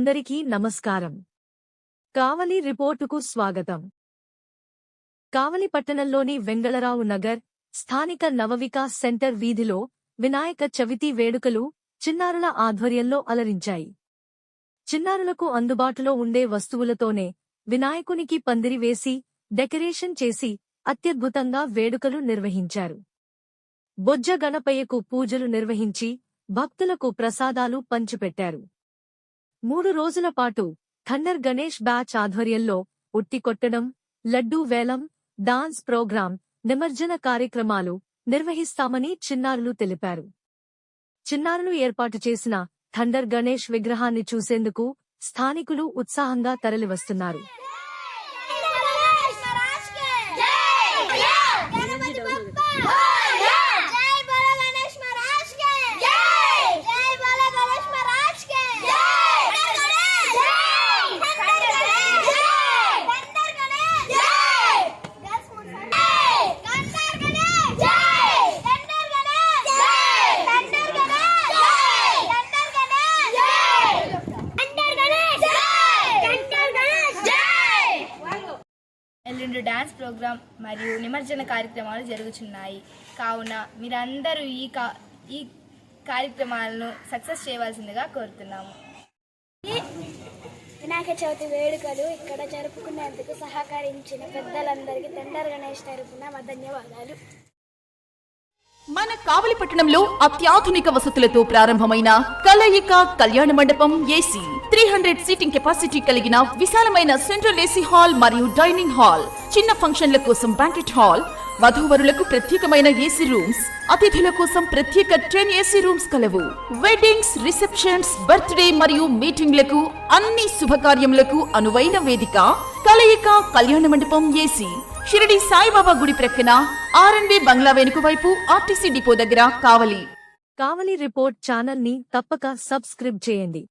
అందరికీ నమస్కారం. కావలి రిపోర్టుకు స్వాగతం. కావలి పట్టణంలోని వెంగళరావు నగర్ స్థానిక నవవికాస్ సెంటర్ వీధిలో వినాయక చవితి వేడుకలు చిన్నారుల ఆధ్వర్యంలో అలరించాయి. చిన్నారులకు అందుబాటులో ఉండే వస్తువులతోనే వినాయకునికి పందిరి వేసి డెకరేషన్ చేసి అత్యద్భుతంగా వేడుకలు నిర్వహించారు. బొజ్జ గణపయ్యకు పూజలు నిర్వహించి భక్తులకు ప్రసాదాలు పంచిపెట్టారు. 3 రోజుల పాటు థండర్ గణేష్ బ్యాచ్ ఆధ్వర్యంలో ఉట్టి కొట్టడం, లడ్డూ వేలం, డాన్స్ ప్రోగ్రాం, నిమజ్జన కార్యక్రమాలు నిర్వహిస్తామని చిన్నారులు తెలిపారు. చిన్నారులు ఏర్పాటు చేసిన థండర్ గణేష్ విగ్రహాన్ని చూసేందుకు స్థానికులు ఉత్సాహంగా తరలివస్తున్నారు. ఎల్లుండి డాన్స్ ప్రోగ్రాం మరియు నిమజ్జన కార్యక్రమాలు జరుగుతున్నాయి. కావున మీరందరూ ఈ కార్యక్రమాలను సక్సెస్ చేయవలసిందిగా కోరుతున్నాము. వినాయక చవితి వేడుకలు ఇక్కడ జరుపుకునేందుకు సహకరించిన పెద్దలందరికీ థండర్ గణేష్ తరపున మా ధన్యవాదాలు. మన కావలి పట్టణంలో అత్యాధునిక వసతులతో ప్రారంభమైన కలయిక కళ్యాణ మండపం ఏసీ 300 సీటింగ్ కెపాసిటీ కలిగిన విశాలమైన సెంట్రల్ ఏసీ హాల్ మరియు డైనింగ్ హాల్, చిన్న ఫంక్షన్ల కోసం బ్యాంకెట్ హాల్, వధూవరులకు ప్రత్యేకమైన ఏసీ రూమ్స్, అతిథుల కోసం ప్రత్యేక 10 ఏసీ రూమ్స్ కలవు. వెడ్డింగ్స్, రిసెప్షన్స్, బర్త్డే మరియు మీటింగ్లకు అన్ని శుభకార్యములకు అనువైన వేదిక కలయిక కళ్యాణ మండపం ఏసీ. షిరిడి సాయిబాబా గుడి ప్రక్కన R&B బంగ్లా వెనుక వైపు ఆర్టీసీ డిపో దగ్గర కావలి. కావలి రిపోర్ట్ ఛానల్ ని తప్పక సబ్స్క్రైబ్ చేయండి.